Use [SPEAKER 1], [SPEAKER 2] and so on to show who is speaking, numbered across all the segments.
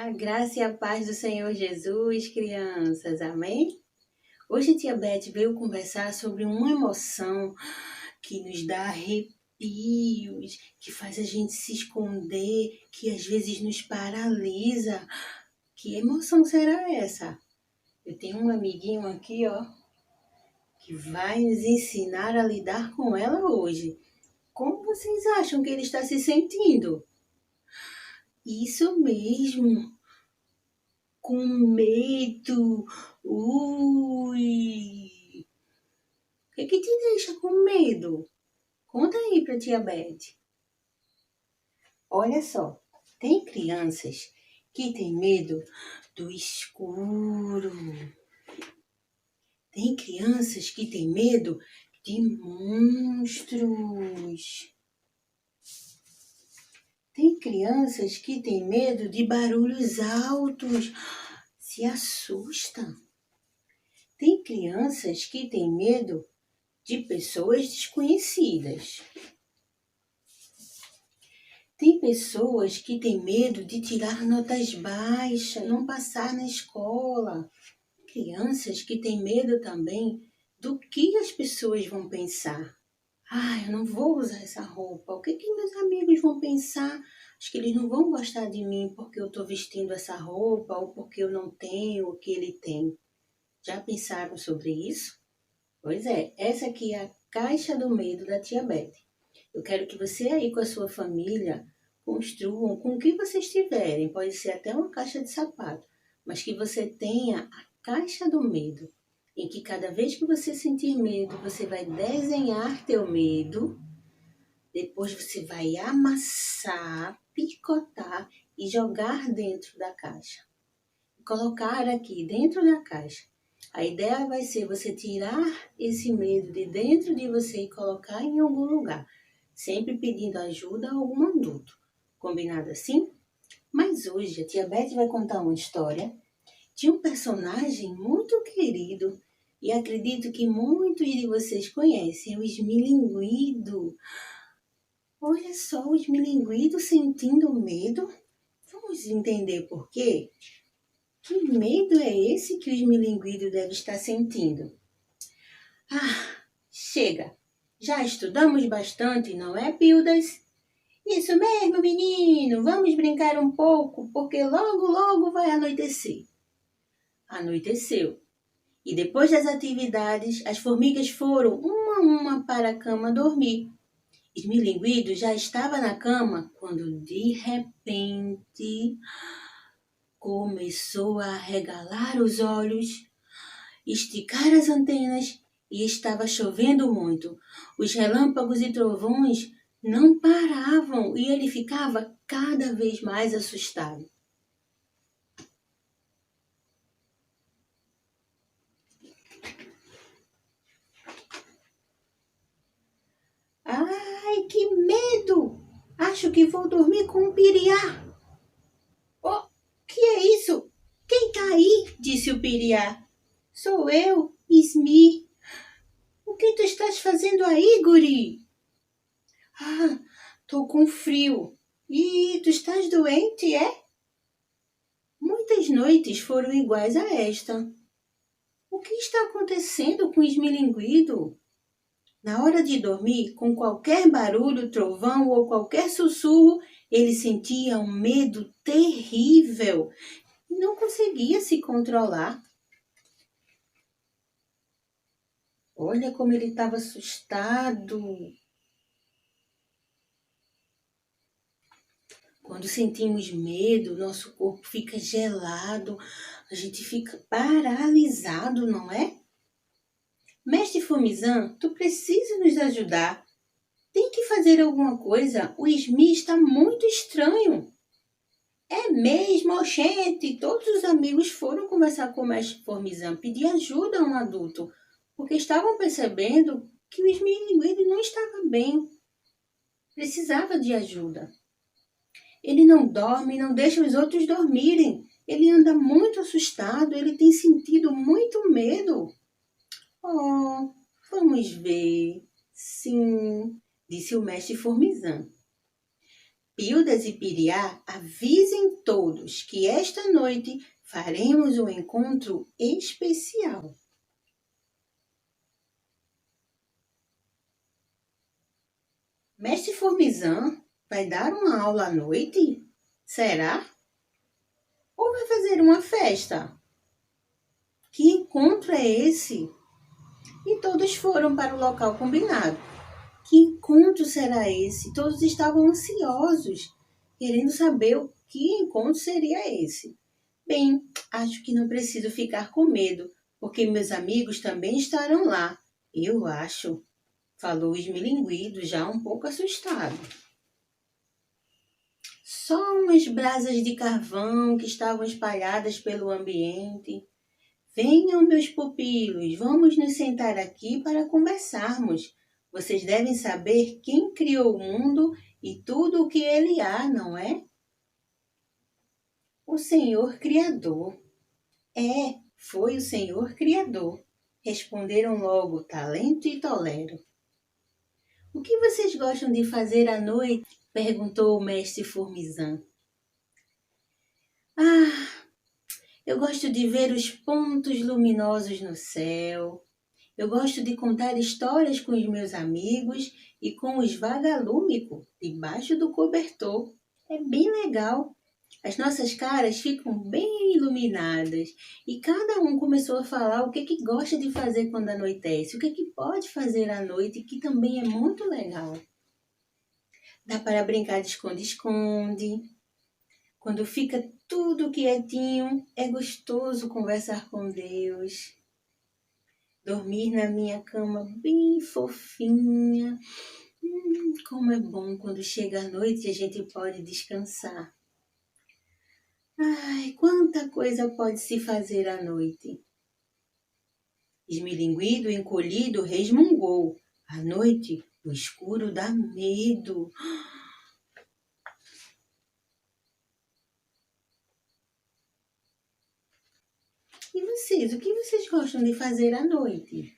[SPEAKER 1] A graça e a paz do Senhor Jesus, crianças, amém? Hoje a tia Beth veio conversar sobre uma emoção que nos dá arrepios, que faz a gente se esconder, que às vezes nos paralisa. Que emoção será essa? Eu tenho um amiguinho aqui, ó, que vai nos ensinar a lidar com ela hoje. Como vocês acham que ele está se sentindo? Isso mesmo! Com medo. Ui! O que te deixa com medo? Conta aí pra tia Beth. Olha só, tem crianças que têm medo do escuro. Tem crianças que têm medo de monstros. Tem crianças que têm medo de barulhos altos. Se assustam. Tem crianças que têm medo de pessoas desconhecidas. Tem pessoas que têm medo de tirar notas baixas, não passar na escola. Crianças que têm medo também do que as pessoas vão pensar. Eu não vou usar essa roupa. O que meus amigos vão pensar? Acho que eles não vão gostar de mim porque eu estou vestindo essa roupa ou porque eu não tenho o que ele tem. Já pensaram sobre isso? Pois é, essa aqui é a caixa do medo da tia Beth. Eu quero que você aí com a sua família construam com o que vocês tiverem. Pode ser até uma caixa de sapato, mas que você tenha a caixa do medo, em que cada vez que você sentir medo, você vai desenhar teu medo, depois você vai amassar, picotar e jogar dentro da caixa. Colocar aqui dentro da caixa. A ideia vai ser você tirar esse medo de dentro de você e colocar em algum lugar, sempre pedindo ajuda a algum adulto. Combinado assim? Mas hoje a tia Beth vai contar uma história de um personagem muito querido e acredito que muitos de vocês conhecem, o Esmilinguido. Olha só, o Esmilinguido sentindo medo. Vamos entender por quê? Que medo é esse que o esmilinguido deve estar sentindo? Chega! Já estudamos bastante, não é, Pildas? Isso mesmo, menino! Vamos brincar um pouco, porque logo vai anoitecer. Anoiteceu. E depois das atividades, as formigas foram uma a uma para a cama dormir. Esmilinguido já estava na cama quando, de repente, começou a arregalar os olhos, esticar as antenas e estava chovendo muito. Os relâmpagos e trovões não paravam e ele ficava cada vez mais assustado. Ai, que medo! Acho que vou dormir com um piriá. Oh, que é isso? Quem tá aí? Disse o piriá. Sou eu, Ismi. O que tu estás fazendo aí, guri? Tô com frio. E tu estás doente, é? Muitas noites foram iguais a esta. O que está acontecendo com o esmilinguido? Na hora de dormir, com qualquer barulho, trovão ou qualquer sussurro, ele sentia um medo terrível e não conseguia se controlar. Olha como ele estava assustado. Quando sentimos medo, nosso corpo fica gelado, a gente fica paralisado, não é? Mestre Fumizan, tu precisa nos ajudar. Tem que fazer alguma coisa. O Ismi está muito estranho. É mesmo, oxente. Todos os amigos foram conversar com o mestre Fumizan, pedir ajuda a um adulto, porque estavam percebendo que o esmilinguido não estava bem. Precisava de ajuda. Ele não dorme, não deixa os outros dormirem. Ele anda muito assustado, ele tem sentido muito medo. Oh, vamos ver. Sim, disse o mestre Formizan. Pildas e Piriá, avisem todos que esta noite faremos um encontro especial. Mestre Formizan vai dar uma aula à noite? Será? Ou vai fazer uma festa? Que encontro é esse? E todos foram para o local combinado. Que encontro será esse? Todos estavam ansiosos, querendo saber o que encontro seria esse. Bem, acho que não preciso ficar com medo, porque meus amigos também estarão lá. Eu acho, falou o Esmilinguido, já um pouco assustado. Só umas brasas de carvão que estavam espalhadas pelo ambiente. Venham, meus pupilos, vamos nos sentar aqui para conversarmos. Vocês devem saber quem criou o mundo e tudo o que ele há, não é? O Senhor Criador. Foi o Senhor Criador. Responderam logo Talento e Tolero. O que vocês gostam de fazer à noite? Perguntou o mestre Formizan. Eu gosto de ver os pontos luminosos no céu. Eu gosto de contar histórias com os meus amigos e com os vagalumes debaixo do cobertor. É bem legal. As nossas caras ficam bem iluminadas e cada um começou a falar o que gosta de fazer quando anoitece, o que pode fazer à noite, que também é muito legal. Dá para brincar de esconde-esconde. Quando fica tudo quietinho, é gostoso conversar com Deus. Dormir na minha cama bem fofinha. Como é bom quando chega a noite e a gente pode descansar. Ai, quanta coisa pode se fazer à noite. Esmilinguido, encolhido, resmungou. À noite, o escuro dá medo. E vocês, o que vocês gostam de fazer à noite?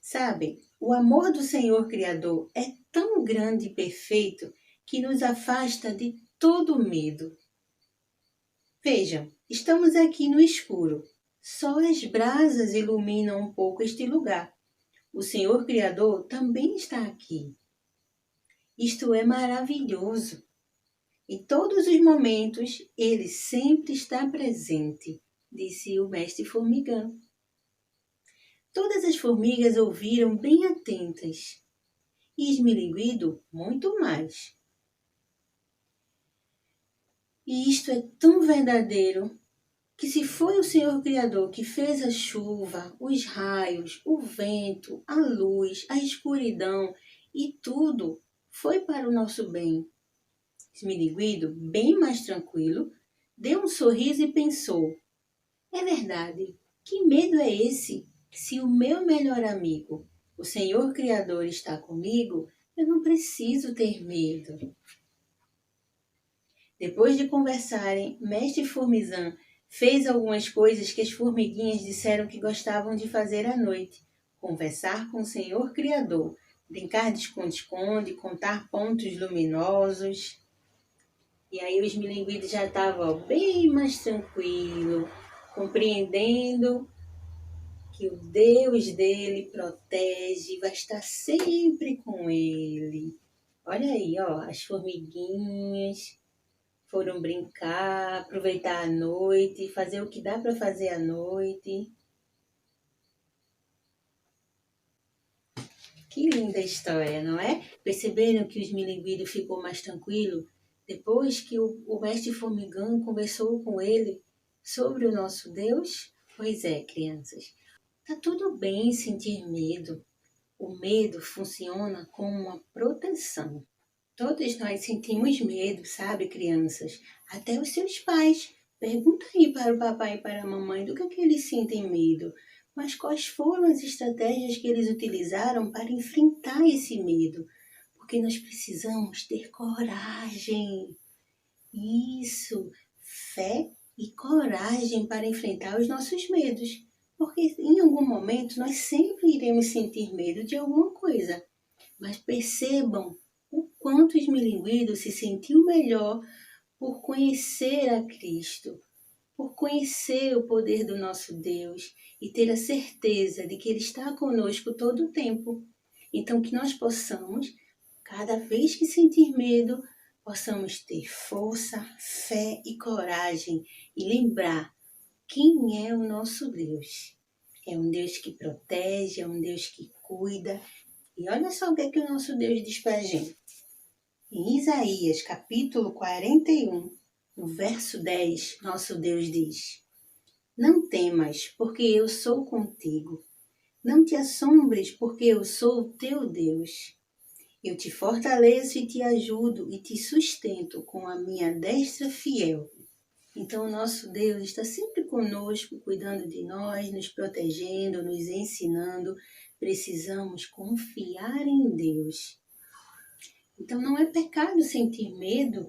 [SPEAKER 1] Sabe, o amor do Senhor Criador é tão grande e perfeito que nos afasta de todo medo. Vejam, estamos aqui no escuro. Só as brasas iluminam um pouco este lugar. O Senhor Criador também está aqui. Isto é maravilhoso. Em todos os momentos, Ele sempre está presente, disse o mestre Formigão. Todas as formigas ouviram bem atentas. E Esmilinguido muito mais. E isto é tão verdadeiro que se foi o Senhor Criador que fez a chuva, os raios, o vento, a luz, a escuridão e tudo, foi para o nosso bem. Esmilinguido, bem mais tranquilo, deu um sorriso e pensou: é verdade, que medo é esse? Se o meu melhor amigo, o Senhor Criador, está comigo, eu não preciso ter medo. Depois de conversarem, Mestre Formizan fez algumas coisas que as formiguinhas disseram que gostavam de fazer à noite. Conversar com o Senhor Criador, brincar de esconde-esconde, contar pontos luminosos. E aí o Esmilinguido já estava bem mais tranquilo, compreendendo que o Deus dele protege, vai estar sempre com ele. Olha aí, ó, as formiguinhas foram brincar, aproveitar a noite, fazer o que dá para fazer à noite. Que linda história, não é? Perceberam que o Esmilinguido ficou mais tranquilo depois que o mestre Formigão conversou com ele sobre o nosso Deus? Pois é, crianças. Tá tudo bem sentir medo. O medo funciona como uma proteção. Todos nós sentimos medo, sabe, crianças? Até os seus pais. Pergunta aí para o papai e para a mamãe do que eles sentem medo. Mas quais foram as estratégias que eles utilizaram para enfrentar esse medo? Porque nós precisamos ter coragem. Isso, fé e coragem para enfrentar os nossos medos. Porque em algum momento nós sempre iremos sentir medo de alguma coisa. Mas percebam o quanto Esmilinguido se sentiu melhor por conhecer a Cristo, por conhecer o poder do nosso Deus e ter a certeza de que Ele está conosco todo o tempo. Então, que nós possamos, cada vez que sentir medo, possamos ter força, fé e coragem e lembrar quem é o nosso Deus. É um Deus que protege, é um Deus que cuida. E olha só o que, o nosso Deus diz para a gente. Em Isaías, capítulo 41, no verso 10, nosso Deus diz: Não temas, porque eu sou contigo. Não te assombres, porque eu sou o teu Deus. Eu te fortaleço e te ajudo e te sustento com a minha destra fiel. Então, o nosso Deus está sempre conosco, cuidando de nós, nos protegendo, nos ensinando. Precisamos confiar em Deus. Então, não é pecado sentir medo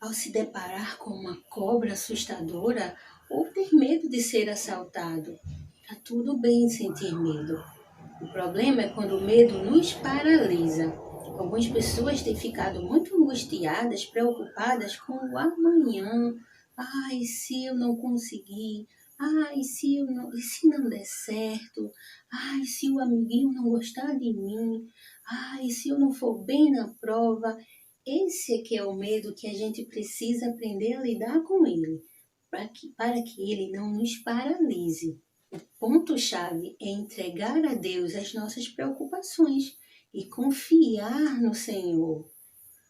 [SPEAKER 1] ao se deparar com uma cobra assustadora ou ter medo de ser assaltado. Está tudo bem sentir medo. O problema é quando o medo nos paralisa. Algumas pessoas têm ficado muito angustiadas, preocupadas com o amanhã. Ai, se eu não conseguir? Ai, e se não der certo? Ai, se o amiguinho não gostar de mim? Ai, se eu não for bem na prova? Esse é que é o medo que a gente precisa aprender a lidar com ele, para que ele não nos paralise. O ponto-chave é entregar a Deus as nossas preocupações e confiar no Senhor.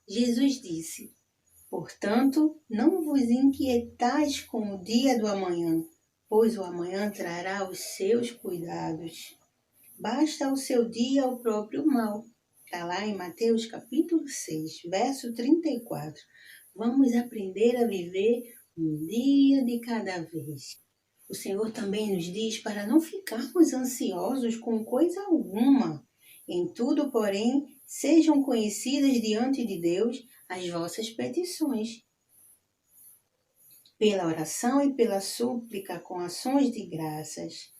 [SPEAKER 1] Jesus disse: Portanto, não vos inquietais com o dia do amanhã, pois o amanhã trará os seus cuidados. Basta ao seu dia o próprio mal. Está lá em Mateus capítulo 6, verso 34. Vamos aprender a viver um dia de cada vez. O Senhor também nos diz para não ficarmos ansiosos com coisa alguma. Em tudo, porém, sejam conhecidas diante de Deus as vossas petições, pela oração e pela súplica com ações de graças.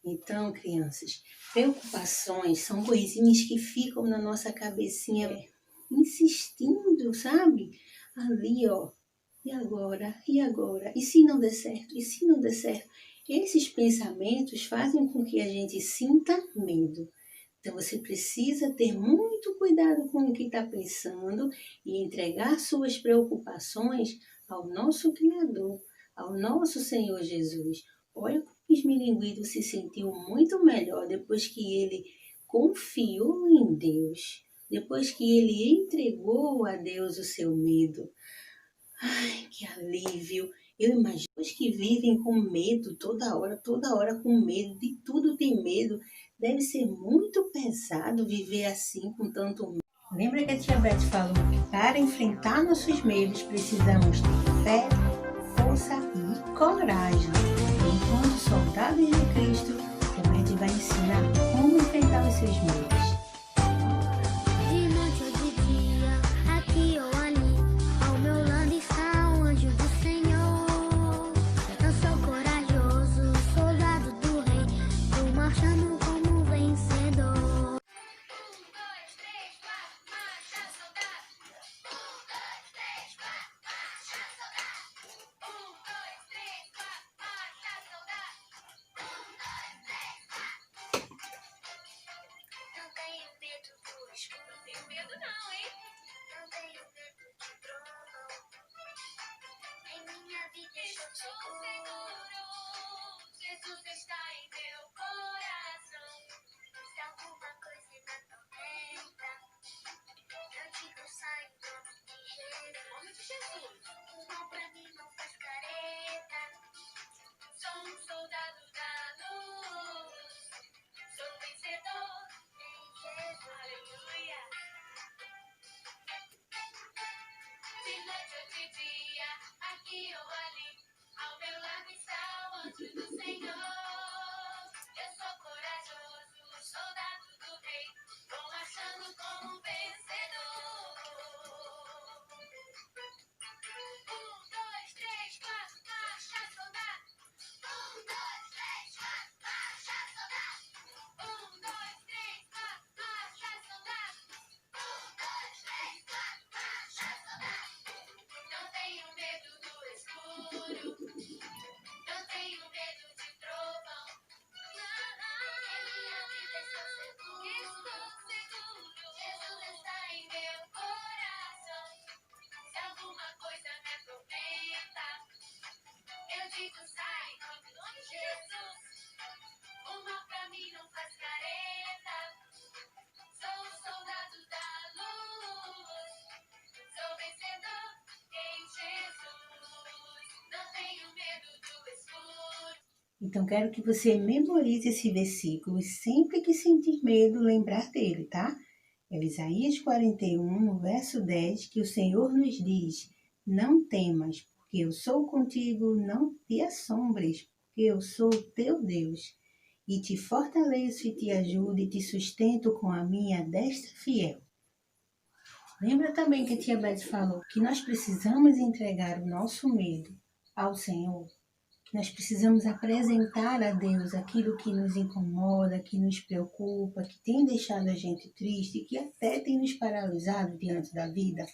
[SPEAKER 1] Então, crianças, preocupações são coisinhas que ficam na nossa cabecinha insistindo, sabe? Ali, ó. E agora? E agora? E se não der certo? E se não der certo? Esses pensamentos fazem com que a gente sinta medo. Então, você precisa ter muito cuidado com o que está pensando e entregar suas preocupações ao nosso Criador, ao nosso Senhor Jesus. Olha como o Esmilinguido se sentiu muito melhor depois que ele confiou em Deus, depois que ele entregou a Deus o seu medo. Ai, que alívio! Eu imagino os que vivem com medo toda hora com medo, de tudo tem medo. Deve ser muito pesado viver assim com tanto medo. Lembra que a tia Beth falou que para enfrentar nossos medos precisamos ter fé, força e coragem. Enquanto soldados de Cristo, a Beth vai ensinar como enfrentar os seus medos.
[SPEAKER 2] De noite ou de dia, aqui ou ali, ao meu lado está o anjo do Senhor. Eu sou corajoso, soldado do rei, tô marchando como vencedor. 1, 2, 3, 4, marcha, soldado. 1, 2, 3, 4, marcha, soldado. 1, 2, 3, 4, marcha, soldado. 1, 2, 3, 4. Não tenho medo do escuro, não tenho medo não, hein? Não tenho medo de trovão. Em minha vida estou seguro. Jesus está em meu coração. Se alguma coisa me atormenta, eu digo sai em nome de Jesus. Em nome de Jesus. O mal pra mim não faz careta. Sou um soldado da luz. Sou vencedor em Jesus. Aleluia. De noite ou de dia, aqui ou ali, ao meu lado está o anjo do Senhor. Eu sou corajoso, soldado do rei, vou marchando como um vencedor. 1, 2, 3, 4, marcha, soldado. 1, 2, 3, 4, marcha, soldado. 1, 2, 3, 4, marcha, soldado.
[SPEAKER 1] Então, quero que você memorize esse versículo e sempre que sentir medo, lembrar dele, tá? É Isaías 41, no verso 10, que o Senhor nos diz: não temas, porque eu sou contigo, não te assombres, porque eu sou teu Deus. E te fortaleço e te ajudo e te sustento com a minha destra fiel. Lembra também que a tia Beth falou que nós precisamos entregar o nosso medo ao Senhor? Que nós precisamos apresentar a Deus aquilo que nos incomoda, que nos preocupa, que tem deixado a gente triste, que até tem nos paralisado diante da vida.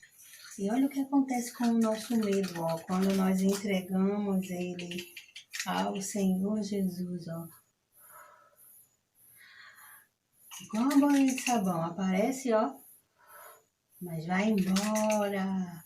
[SPEAKER 1] E olha o que acontece com o nosso medo, ó, quando nós entregamos ele ao Senhor Jesus, ó. Igual uma bolinha de sabão, aparece, ó, mas vai embora.